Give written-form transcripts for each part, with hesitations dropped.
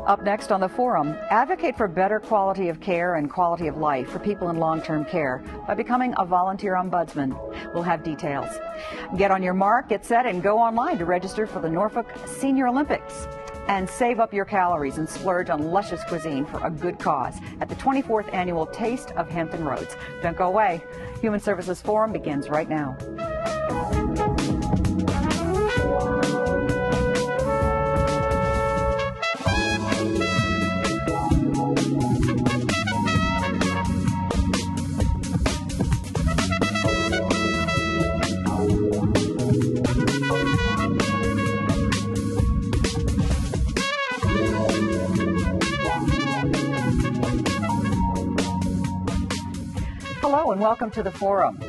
Up next on the Forum, advocate for better quality of care and quality of life for people in long-term care by becoming a volunteer ombudsman. We'll have details. Get on your mark, get set, and go online to register for the Norfolk Senior Olympics. And save up your calories and splurge on luscious cuisine for a good cause at the 24th Annual Taste of Hampton Roads. Don't go away. Human Services Forum begins right now. Hello and welcome to the Forum.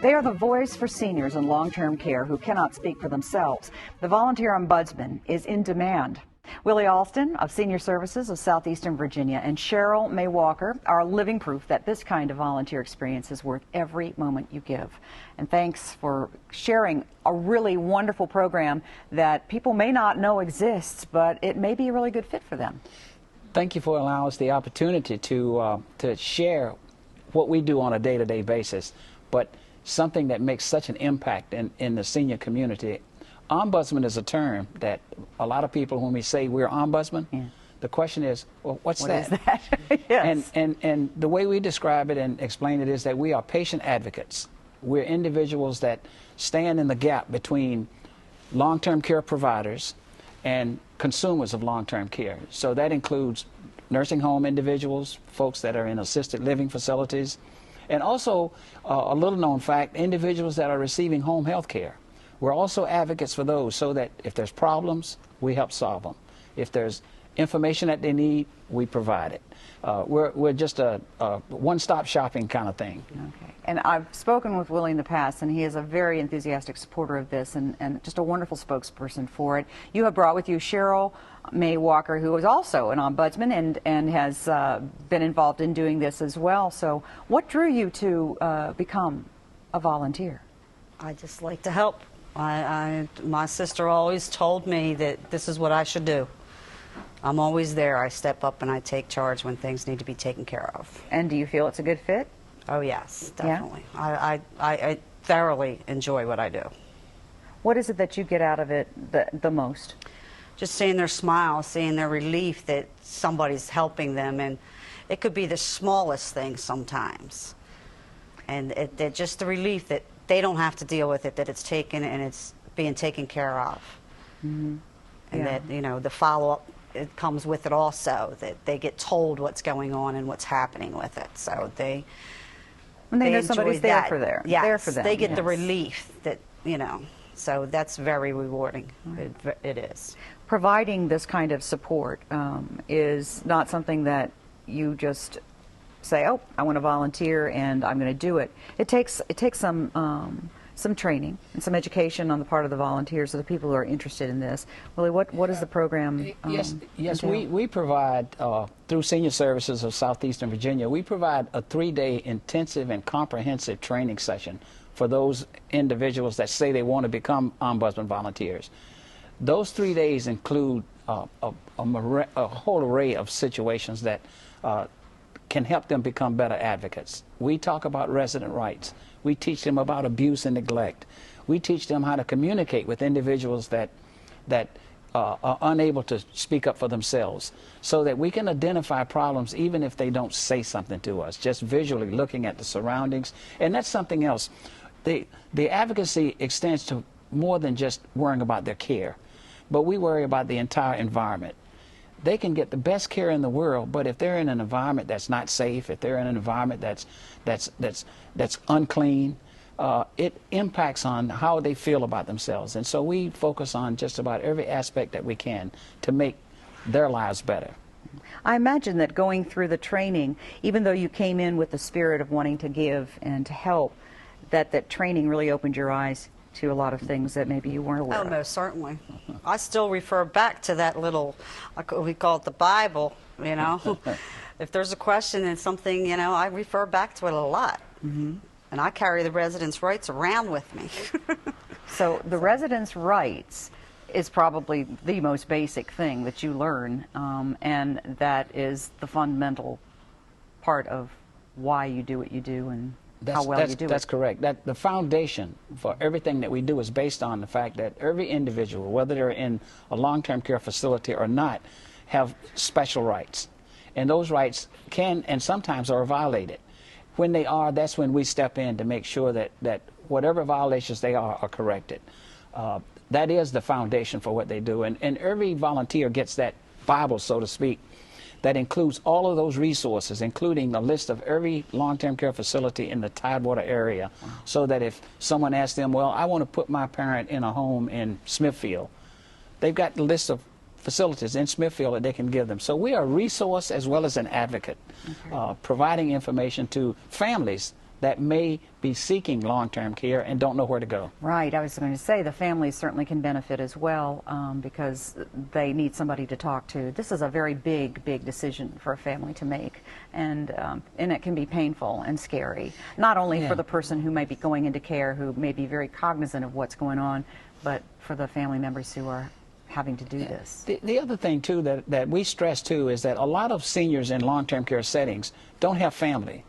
They are the voice for seniors in long-term care who cannot speak for themselves. The volunteer ombudsman is in demand. Willie Alston of Senior Services of Southeastern Virginia and Cheryl May Walker are living proof that this kind of volunteer experience is worth every moment you give. And thanks for sharing a really wonderful program that people may not know exists, but it may be a really good fit for them. Thank you for allowing us the opportunity to share what we do on a day-to-day basis, but something that makes such an impact in the senior community. Ombudsman is a term that a lot of people, when we say we're ombudsman, the question is, well, what is that? Yes. And the way we describe it and explain it is that we are patient advocates. We're individuals that stand in the gap between long-term care providers and consumers of long-term care. So that includes nursing home individuals, folks that are in assisted living facilities, and also a little known fact, individuals that are receiving home health care. We're also advocates for those so that if there's problems, we help solve them. If there's information that they need, we provide it. We're just a one-stop shopping kind of thing. Okay. And I've spoken with Willie in the past, and he is a very enthusiastic supporter of this and just a wonderful spokesperson for it. You have brought with you Cheryl May Walker, who is also an ombudsman and has been involved in doing this as well. So what drew you to become a volunteer? I just like to help. My sister always told me that this is what I should do. I'm always there. I step up and I take charge when things need to be taken care of. And do you feel it's a good fit? Oh, yes, definitely. Yeah? I thoroughly enjoy what I do. What is it that you get out of it the most? Just seeing their smile, seeing their relief that somebody's helping them. And it could be the smallest thing sometimes. And just the relief that they don't have to deal with it, that it's taken and it's being taken care of. Mm-hmm. And that, you know, the follow-up, it comes with it also, that they get told what's going on and what's happening with it. So they know somebody's there for them. Yes, there for them. They get the relief that, you know, so that's very rewarding. Right. It is. Providing this kind of support is not something that you just say, oh, I want to volunteer and I'm going to do it. It takes some training and some education on the part of the volunteers or the people who are interested in this. Willie, what is the program? Yes, we provide, through Senior Services of Southeastern Virginia, we provide a 3-day intensive and comprehensive training session for those individuals that say they want to become ombudsman volunteers. Those 3 days include a whole array of situations that can help them become better advocates. We talk about resident rights. We teach them about abuse and neglect. We teach them how to communicate with individuals that are unable to speak up for themselves, so that we can identify problems even if they don't say something to us, just visually looking at the surroundings. And that's something else. The advocacy extends to more than just worrying about their care, but we worry about the entire environment. They can get the best care in the world, but if they're in an environment that's not safe, if they're in an environment that's unclean, it impacts on how they feel about themselves. And so we focus on just about every aspect that we can to make their lives better. I imagine that going through the training, even though you came in with the spirit of wanting to give and to help, that training really opened your eyes to a lot of things that maybe you weren't aware of. Oh, most certainly. I still refer back to that little, we call it the Bible, you know. If there's a question and something, you know, I refer back to it a lot. Mm-hmm. And I carry the residents' rights around with me. So the residents' rights, is probably the most basic thing that you learn, and that is the fundamental part of why you do what you do and how well you do it. That's correct. That the foundation for everything that we do is based on the fact that every individual, whether they're in a long-term care facility or not, have special rights. And those rights can and sometimes are violated. When they are, that's when we step in to make sure that whatever violations they are corrected. That is the foundation for what they do. And every volunteer gets that Bible, so to speak, that includes all of those resources, including a list of every long-term care facility in the Tidewater area, so that if someone asks them, well, I want to put my parent in a home in Smithfield, they've got the list of facilities in Smithfield that they can give them. So we are a resource as well as an advocate, providing information to families that may be seeking long-term care and don't know where to go. Right. I was going to say the families certainly can benefit as well, because they need somebody to talk to. This is a very big decision for a family to make, and it can be painful and scary, not only for the person who may be going into care, who may be very cognizant of what's going on, but for the family members who are having to do this. The other thing, too, that we stress, too, is that a lot of seniors in long-term care settings don't have family.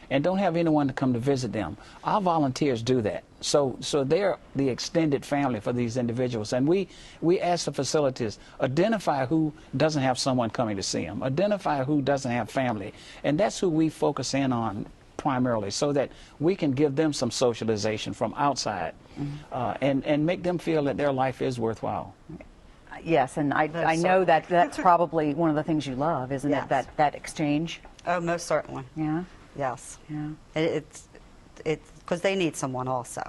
And don't have anyone to come to visit them. Our volunteers do that. So they're the extended family for these individuals. And we ask the facilities, identify who doesn't have someone coming to see them, identify who doesn't have family. And that's who we focus in on primarily, so that we can give them some socialization from outside, and make them feel that their life is worthwhile. Yes, and I know that's probably one of the things you love, isn't it? That exchange. Oh, most certainly. Yeah. Yes. Yeah. It's because they need someone also,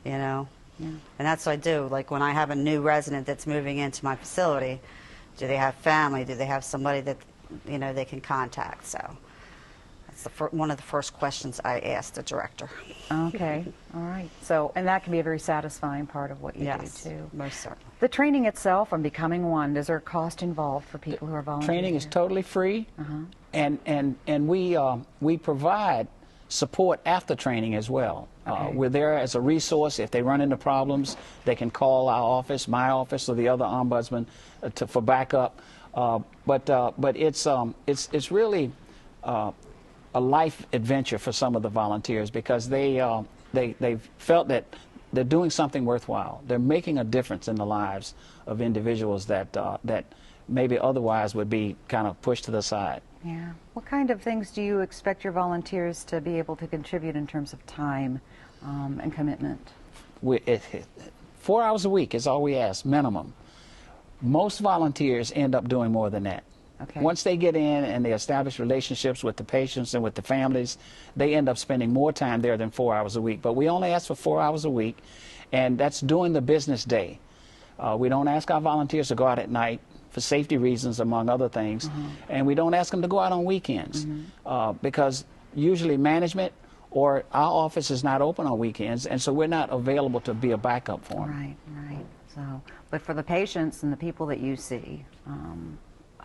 you know. Yeah. And that's what I do. Like when I have a new resident that's moving into my facility, do they have family? Do they have somebody that, you know, they can contact? So that's one of the first questions I ask the director. Okay. All right. So, and that can be a very satisfying part of what you do too. Most certainly. The training itself on becoming one, is there a cost involved for people who are volunteering? Training is totally free. And we provide support after training as well. We're there as a resource. If they run into problems, they can call our office, my office, or the other ombudsman for backup. But it's really a life adventure for some of the volunteers, because they felt that they're doing something worthwhile. They're making a difference in the lives of individuals that maybe otherwise would be kind of pushed to the side. Yeah. What kind of things do you expect your volunteers to be able to contribute in terms of time and commitment? 4 hours a week is all we ask, minimum. Most volunteers end up doing more than that. Okay. Once they get in and they establish relationships with the patients and with the families, they end up spending more time there than 4 hours a week. But we only ask for 4 hours a week, and that's during the business day. We don't ask our volunteers to go out at night for safety reasons, among other things. And we don't ask them to go out on weekends, because usually management or our office is not open on weekends, and so we're not available to be a backup for them. Right, right. So, but for the patients and the people that you see,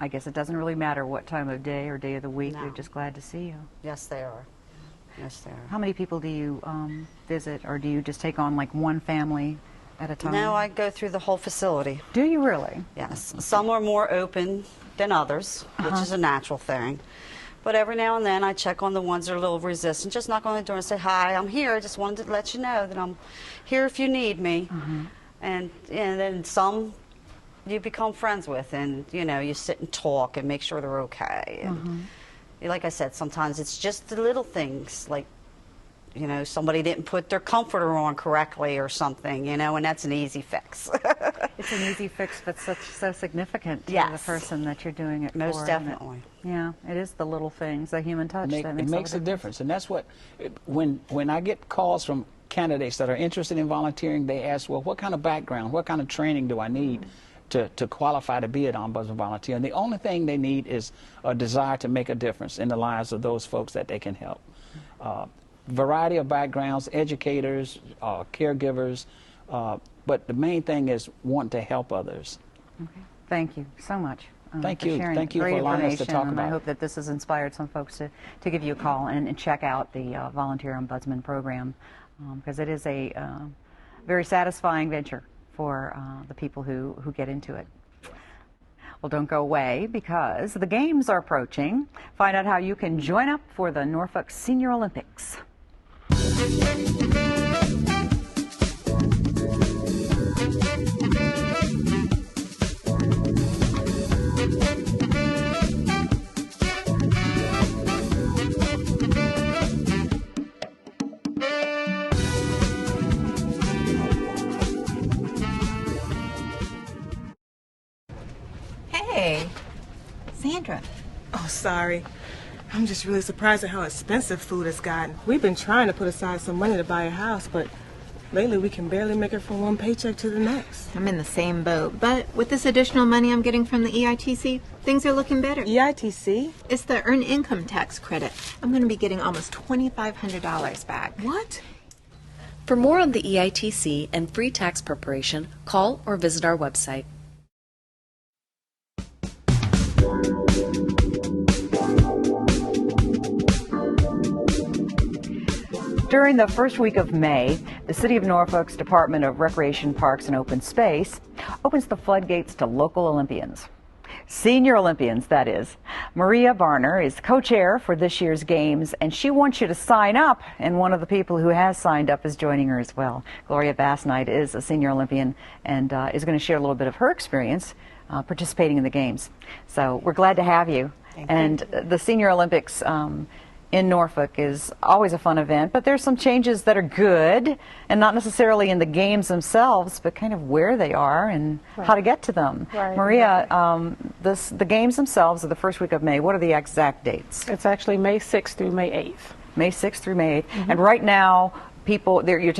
I guess it doesn't really matter what time of day or day of the week. No. They're just glad to see you. Yes, they are. Yes, they are. How many people do you visit, or do you just take on like one family at a time? No, I go through the whole facility. Do you really? Yes. Some are more open than others, which is a natural thing. But every now and then I check on the ones that are a little resistant. Just knock on the door and say, hi, I'm here. I just wanted to let you know that I'm here if you need me. And then some you become friends with, and you know, you sit and talk and make sure they're okay. And like I said, sometimes it's just the little things, like, you know, somebody didn't put their comforter on correctly or something, you know, and that's an easy fix. It's an easy fix, but so significant to the person that you're doing it for. Most definitely. Yeah, it is the little things, the human touch that makes it makes a difference. And that's what, when I get calls from candidates that are interested in volunteering, they ask, well, what kind of background, what kind of training do I need to qualify to be an ombudsman volunteer? And the only thing they need is a desire to make a difference in the lives of those folks that they can help. Variety of backgrounds, educators, caregivers, but the main thing is want to help others. Okay. Thank you so much. Thank you. Thank you for allowing us to talk about it. I hope that this has inspired some folks to give you a call and check out the Volunteer Ombudsman Program, because it is a very satisfying venture for the people who get into it. Well, don't go away because the games are approaching. Find out how you can join up for the Norfolk Senior Olympics. Hey, Sandra. Oh, sorry. I'm just really surprised at how expensive food has gotten. We've been trying to put aside some money to buy a house, but lately we can barely make it from one paycheck to the next. I'm in the same boat, but with this additional money I'm getting from the EITC, things are looking better. EITC? It's the Earned Income Tax Credit. I'm going to be getting almost $2,500 back. What? For more on the EITC and free tax preparation, call or visit our website. During the first week of May, the City of Norfolk's Department of Recreation, Parks, and Open Space opens the floodgates to local Olympians. Senior Olympians, that is. Maria Varner is co-chair for this year's games, and she wants you to sign up, and one of the people who has signed up is joining her as well. Gloria Bass-Knight is a senior Olympian and is going to share a little bit of her experience participating in the games. So we're glad to have you. And the Senior Olympics in Norfolk is always a fun event, but there's some changes that are good, and not necessarily in the games themselves, but kind of where they are and how to get to them. Right. Maria, the games themselves are the first week of May. What are the exact dates? It's actually May 6th through May 8th. May 6th through May 8th. And right now, people, you're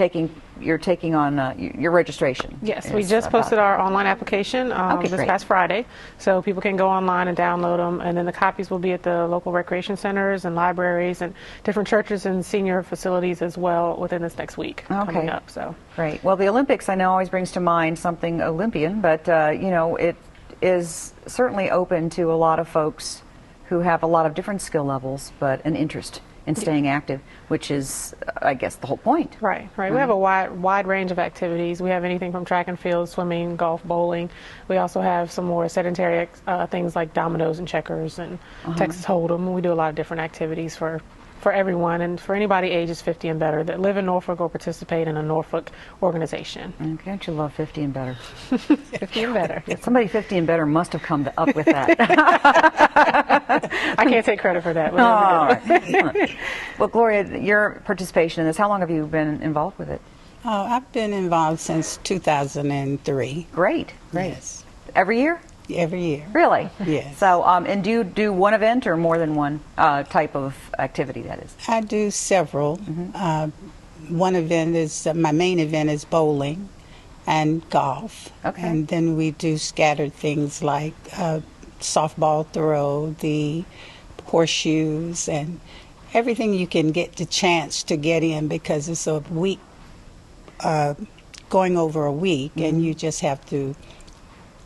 taking on your registration. Yes, we just posted our online application this great. past Friday, so people can go online and download them, and then the copies will be at the local recreation centers and libraries and different churches and senior facilities as well within this next week coming up. So great. Well, the Olympics I know always brings to mind something Olympian, but you know, it is certainly open to a lot of folks who have a lot of different skill levels, but an interest in staying active, which is, I guess, the whole point. Right. We have a wide range of activities. We have anything from track and field, swimming, golf, bowling. We also have some more sedentary things like dominoes and checkers and Texas Hold'em. We do a lot of different activities for everyone and for anybody ages 50 and better that live in Norfolk or participate in a Norfolk organization. And can't you love 50 and better? 50 and better. Somebody 50 and better must have come up with that. I can't take credit for that. Well, Gloria, your participation in this, how long have you been involved with it? I've been involved since 2003. Great. Yes. Every year? Every year. Really? Yes. So, and do you do one event or more than one type of activity, that is? I do several. One event is, my main event is bowling and golf. Okay. And then we do scattered things like softball throw, the horseshoes, and everything you can get the chance to get in because it's a week, going over a week, and you just have to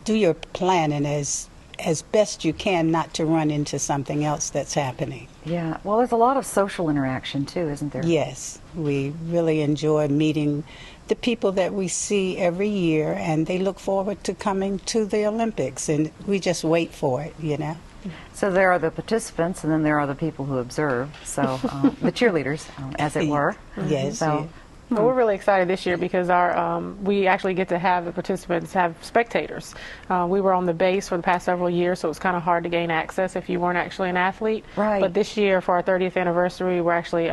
do your planning as best you can not to run into something else that's happening. Yeah. Well, there's a lot of social interaction too, isn't there? Yes. We really enjoy meeting the people that we see every year, and they look forward to coming to the Olympics, and we just wait for it, you know. So there are the participants, and then there are the people who observe. So the cheerleaders, as it were. Yes. So, Well, we're really excited this year because we actually get to have the participants have spectators. We were on the base for the past several years, so it was kind of hard to gain access if you weren't actually an athlete. Right. But this year, for our 30th anniversary, we're actually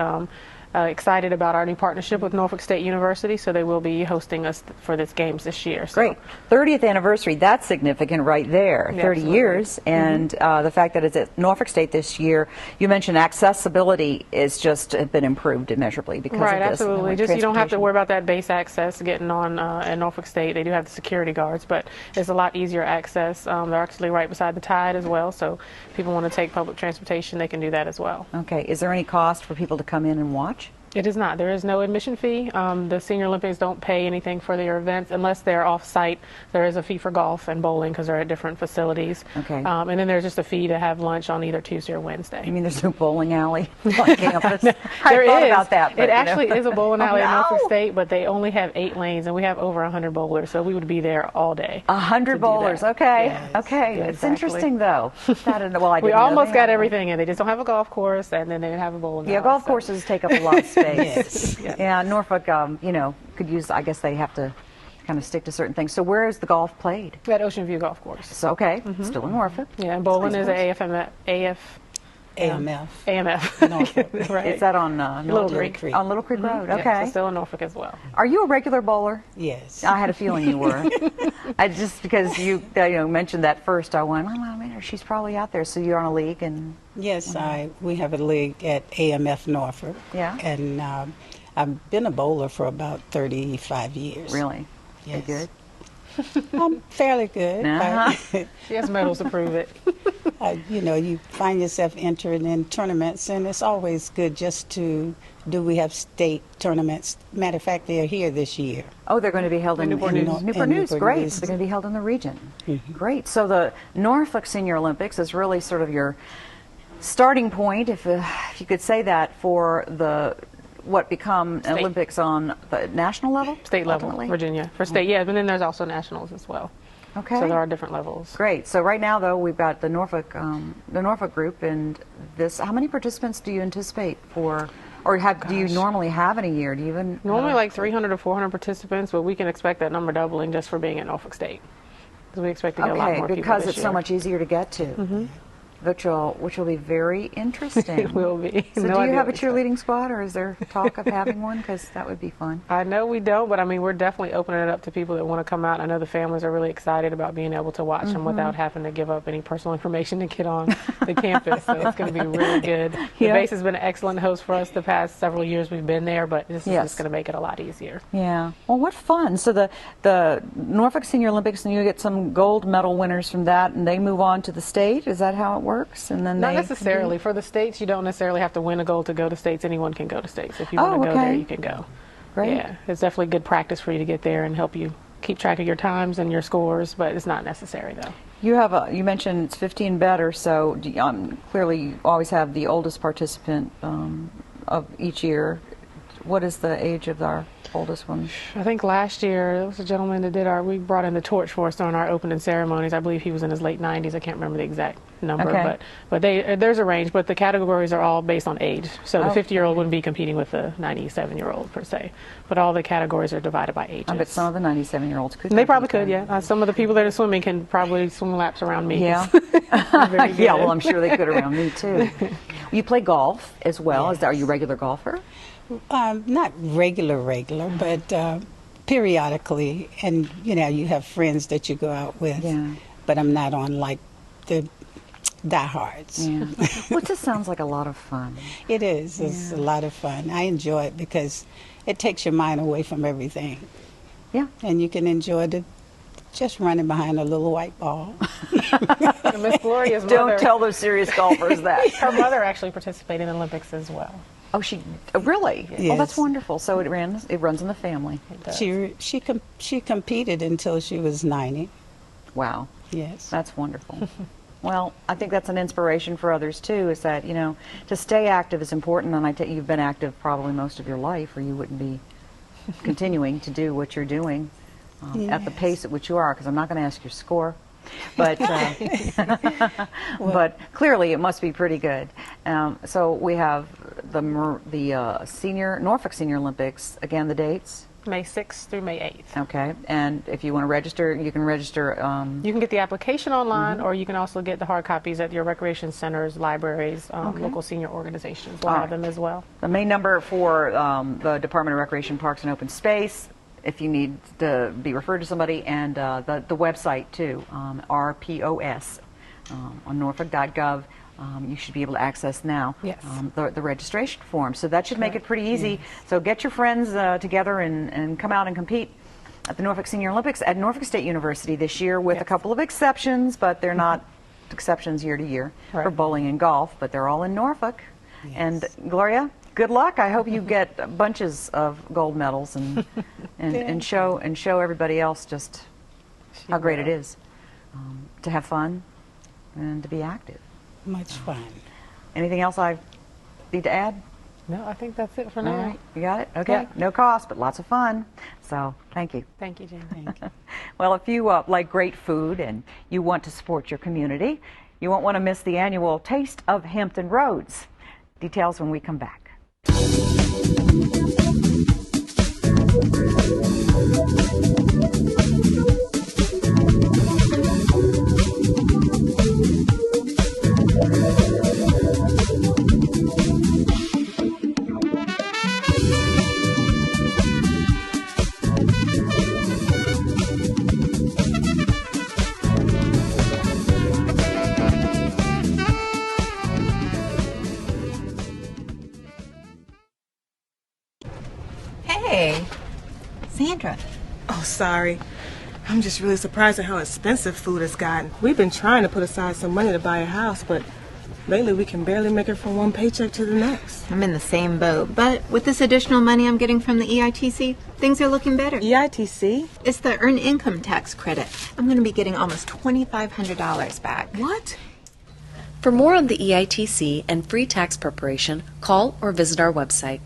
excited about our new partnership with Norfolk State University, so they will be hosting us for this games this year. So. great. 30th anniversary, that's significant right there. Yeah, 30 absolutely. years. And the fact that it's at Norfolk State this year, you mentioned accessibility is just been improved immeasurably because Right, of this. absolutely. Just you don't have to worry about that base access getting on at Norfolk State. They do have the security guards, but it's a lot easier access. They're actually right beside the tide as well, so if people want to take public transportation, they can do that as well. Okay. Is there any cost for people to come in and watch? It is not. There is no admission fee. The Senior Olympics don't pay anything for their events unless they're off-site. There is a fee for golf and bowling because they're at different facilities. Okay. And then there's just a fee to have lunch on either Tuesday or Wednesday. You mean there's no bowling alley on campus? I There thought is. about that. But, It actually is a bowling alley at Norfolk no. State, but they only have 8 lanes, and we have over 100 bowlers, so we would be there all day. 100 to do bowlers. that. Okay. Yes. Okay. Yeah, It's exactly. interesting though. Well, I We didn't know almost they got had everything in. They just don't have a golf course, and then they have a bowling alley. Yeah, golf so- courses take up a lot of space. Yes. Yeah, Norfolk, could use. I guess they have to kind of stick to certain things. So where is the golf played? At Ocean View Golf Course. So okay, still in Norfolk. Yeah, and bowling Nice is at AMF. AMF. Right. Is that on Little Military- Creek. On Little Creek Road. Yeah, Okay. so still in Norfolk as well. Are you a regular bowler? Yes. I had a feeling you were. I just because you mentioned that first, I went, oh man, she's probably out there. So you're on a league, and Yes, we have a league at AMF Norfolk. Yeah. And I've been a bowler for about 35 years. really, Yes. you good? I'm fairly good. Uh-huh. She has medals to prove it. You find yourself entering in tournaments, and it's always good just to we have state tournaments. Matter of fact, they're here this year. Oh, they're going to be held in Newport News. Newport In News. Newport Great. News. So they're going to be held in the region. Great. So the Norfolk Senior Olympics is really sort of your starting point, if you could say that, for what become State. Olympics on the national level? State level, ultimately? Virginia. For state, yeah, but then there's also nationals as well. Okay. So there are different levels. Great. So right now, though, we've got the Norfolk group, and this. How many participants do you anticipate for, or do you normally have in a year? Do you even Normally like 300 to 400 participants, but we can expect that number doubling just for being at Norfolk State. Because we expect to get a lot Okay, more people because this it's year. so much easier to get to. Which will be very interesting. It will be. So No do you idea have a what to expect. cheerleading squad, or is there talk of having one? Because that would be fun. I know we don't, but I mean, we're definitely opening it up to people that want to come out. I know the families are really excited about being able to watch them without having to give up any personal information to get on the campus. So it's going to be really good. The Yeah. base has been an excellent host for us the past several years we've been there, but this is Yes. just going to make it a lot easier. Yeah. Well, what fun. So the Norfolk Senior Olympics, and you get some gold medal winners from that, and they move on to the state? Is that how it works? And then Not they necessarily. compete? For the states, you don't necessarily have to win a gold to go to states. Anyone can go to states. If you want to go okay. there, you can go. Great. Yeah, it's definitely good practice for you to get there and help you keep track of your times and your scores, but it's not necessary though. You mentioned it's 15 better, so clearly you always have the oldest participant of each year. What is the age of our oldest one? I think last year there was a gentleman that we brought in the torch for us during our opening ceremonies. I believe he was in his late 90s. I can't remember the exact number, Okay. but there's a range, but the categories are all based on age. So the 50-year-old wouldn't be competing with the 97-year-old per se, but all the categories are divided by ages. I bet some of the 97-year-olds could. They probably compete could, then. yeah. Some of the people that are swimming can probably swim laps around me. Yeah. Very Yeah, good. well, I'm sure they could around me too. You play golf as well. Are you a regular golfer? Not regular, but periodically. And, you have friends that you go out with. Yeah. But I'm not on like the diehards. Yeah. Well, it just sounds like a lot of fun. It is. It's a lot of fun. I enjoy it because it takes your mind away from everything. Yeah. And you can enjoy just running behind a little white ball. And Miss Gloria's mother, Don't tell those serious golfers that. her mother actually participated in the Olympics as well. Oh, really? Oh, that's Yes. wonderful. So it runs in the family. She competed until she was 90. Wow. Yes. That's wonderful. Well, I think that's an inspiration for others too, is that, to stay active is important, and you've been active probably most of your life, or you wouldn't be continuing to do what you're doing at the pace at which you are, because I'm not going to ask your score. But but clearly it must be pretty good. So we have the Norfolk Senior Olympics, again, the dates. May 6th through May 8th. Okay, and if you want to register, you can register. You can get the application online, or you can also get the hard copies at your recreation centers, libraries, local senior organizations. We'll All have right. them as well. The main number for the Department of Recreation, Parks, and Open Space, if you need to be referred to somebody, and the website too, RPOS, on norfolk.gov. You should be able to access now Yes. the registration form. So that should make it pretty easy. So get your friends together and come out and compete at the Norfolk Senior Olympics at Norfolk State University this year, with a couple of exceptions, but they're not exceptions year to year for Right. bowling and golf, but they're all in Norfolk. Yes. And Gloria, Good luck. I hope you get bunches of gold medals and show everybody else just how great it is to have fun and to be active. Much fun. Anything else I need to add? No, I think that's it for All now. right, you got it? Okay. No cost, but lots of fun. So, thank you. Thank you, Jane. Thank you. Well, if you like great food and you want to support your community, you won't want to miss the annual Taste of Hampton Roads. Details when we come back. Hey, Sandra. Oh, sorry. I'm just really surprised at how expensive food has gotten. We've been trying to put aside some money to buy a house, but lately we can barely make it from one paycheck to the next. I'm in the same boat, but with this additional money I'm getting from the EITC, things are looking better. EITC? It's the Earned Income Tax Credit. I'm going to be getting almost $2,500 back. What? For more on the EITC and free tax preparation, call or visit our website.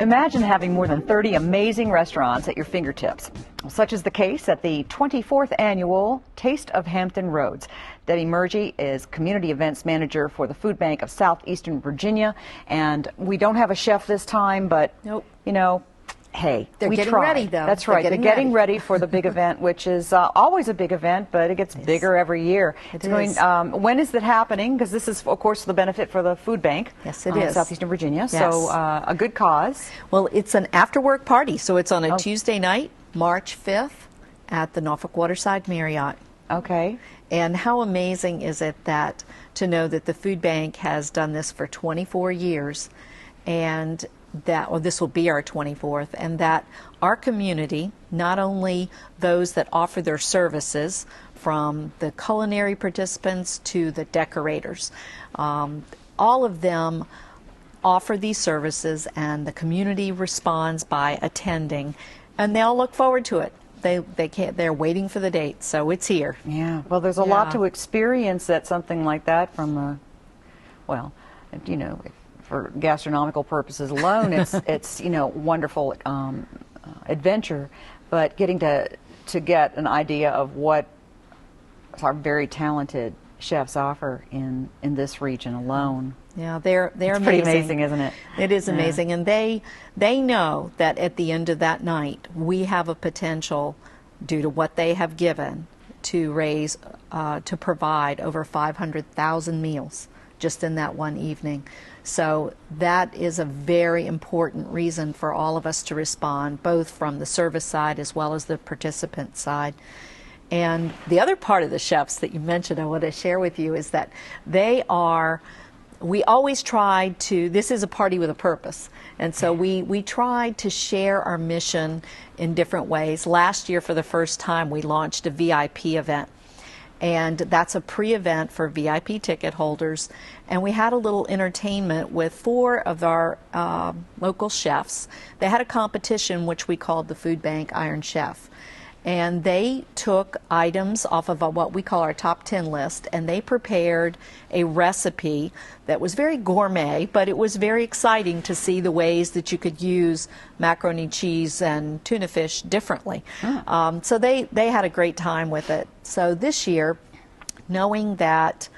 Imagine having more than 30 amazing restaurants at your fingertips. Such is the case at the 24th annual Taste of Hampton Roads. Debbie Murgy is Community Events Manager for the Food Bank of Southeastern Virginia. And we don't have a chef this time, but, Nope. You know, hey, They're we getting tried. ready, though. That's They're right. They're getting getting ready. ready for the big event, which is always a big event, but it gets bigger every year. It It's is. when is it happening? Because this is, of course, the benefit for the Food Bank. Yes, it in is. Southeastern Virginia. Yes. So a good cause. Well, it's an after-work party, so it's on a Oh. Tuesday night, March 5th, at the Norfolk Waterside Marriott. Okay. And how amazing is it that to know that the Food Bank has done this for 24 years, and that, or this will be our 24th, and that our community, not only those that offer their services, from the culinary participants to the decorators, all of them offer these services, and the community responds by attending, and they all look forward to it. They're waiting for the date, so it's here. Yeah, well, there's a lot Yeah. to experience at something like that from, for gastronomical purposes alone, it's wonderful adventure, but getting to get an idea of what our very talented chefs offer in this region alone. Yeah, they're It's amazing. pretty amazing, isn't it? It is Yeah. amazing, and they know that at the end of that night we have a potential, due to what they have given, to raise to provide over 500,000 meals just in that one evening. So that is a very important reason for all of us to respond, both from the service side as well as the participant side. And the other part of the chefs that you mentioned I want to share with you is that we always try to, this is a party with a purpose, and so we tried to share our mission in different ways. Last year, for the first time, we launched a VIP event, and that's a pre-event for VIP ticket holders, and we had a little entertainment with 4 of our local chefs. They had a competition which we called the Food Bank Iron Chef. And they took items off of what we call our top 10 list, and they prepared a recipe that was very gourmet, but it was very exciting to see the ways that you could use macaroni and cheese and tuna fish differently. So they had a great time with it. So this year, knowing that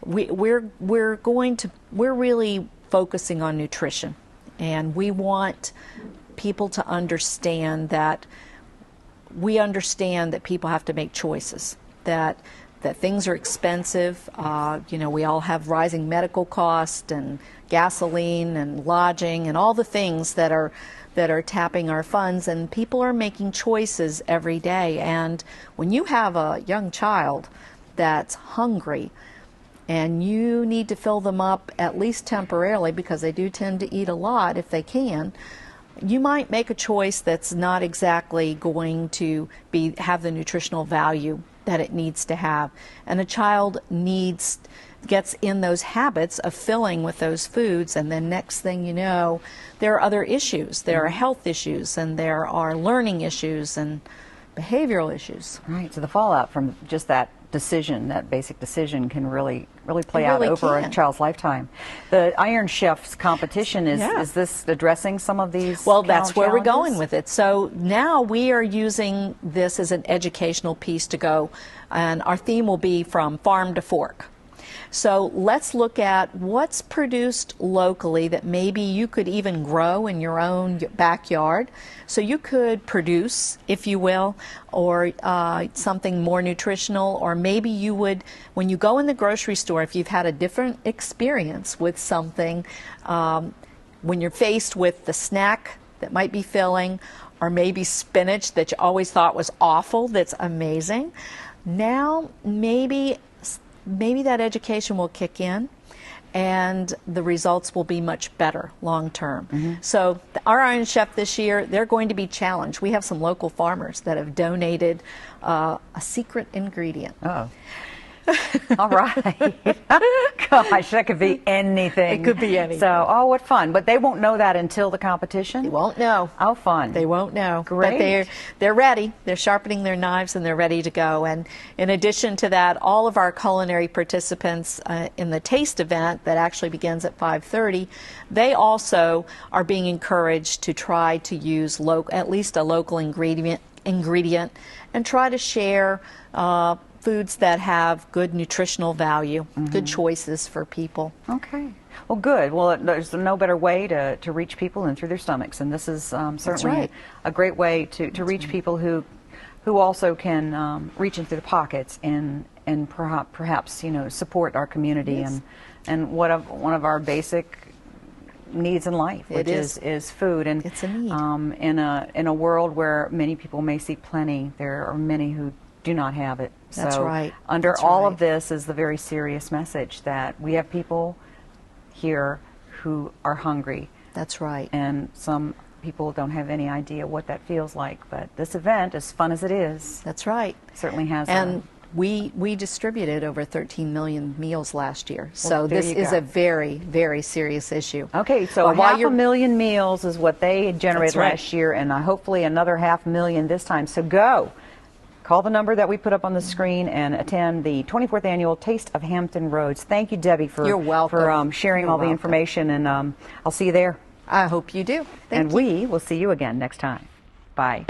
we're really focusing on nutrition, and we want people to understand that we understand that people have to make choices, that things are expensive. We all have rising medical costs and gasoline and lodging and all the things that are tapping our funds, and people are making choices every day. And when you have a young child that's hungry and you need to fill them up at least temporarily, because they do tend to eat a lot if they can, you might make a choice that's not exactly going to have the nutritional value that it needs to have. And a child gets in those habits of filling with those foods, and then next thing you know, there are other issues. There are health issues, and there are learning issues and behavioral issues. Right, so the fallout from just that decision, that basic decision, can really play out over a child's lifetime. The Iron Chefs competition, is this addressing some of these that's where challenges? we're going with it. So now we are using this as an educational piece to go, and our theme will be from farm to fork. So let's look at what's produced locally that maybe you could even grow in your own backyard. So you could produce, if you will, or something more nutritional, or maybe you would, when you go in the grocery store, if you've had a different experience with something, when you're faced with the snack that might be filling, or maybe spinach that you always thought was awful, that's amazing, now maybe that education will kick in and the results will be much better long term. So our Iron Chef this year, they're going to be challenged. We have some local farmers that have donated a secret ingredient. All right. Gosh, that could be anything. It could be anything. So, what fun. But they won't know that until the competition? They won't know. How fun. They won't know. Great. But they're ready. They're sharpening their knives and they're ready to go. And in addition to that, all of our culinary participants in the taste event that actually begins at 5:30, they also are being encouraged to try to use at least a local ingredient and try to share foods that have good nutritional value, good choices for people. Okay. Well, good. Well, there's no better way to reach people than through their stomachs, and this is certainly a great way to reach people who also can reach into their pockets and perhaps Yes. support our community and one of our basic needs in life, which is food. And it's a need. In a world where many people may seek plenty, there are many who do not have it. That's so right. Under That's all right. of this is the very serious message that we have people here who are hungry. That's right. And some people don't have any idea what that feels like. But this event, as fun as it is, That's right. certainly has. And we distributed over 13 million meals last year. So there this you is go. a very, very serious issue. Okay, so But while 500,000 meals is what they generated That's right. last year, and hopefully another 500,000 this time. So go. Call the number that we put up on the screen and attend the 24th annual Taste of Hampton Roads. Thank you, Debbie, for You're welcome. for sharing You're all the welcome. information, and I'll see you there. I hope you do. Thank And you. we will see you again next time. Bye.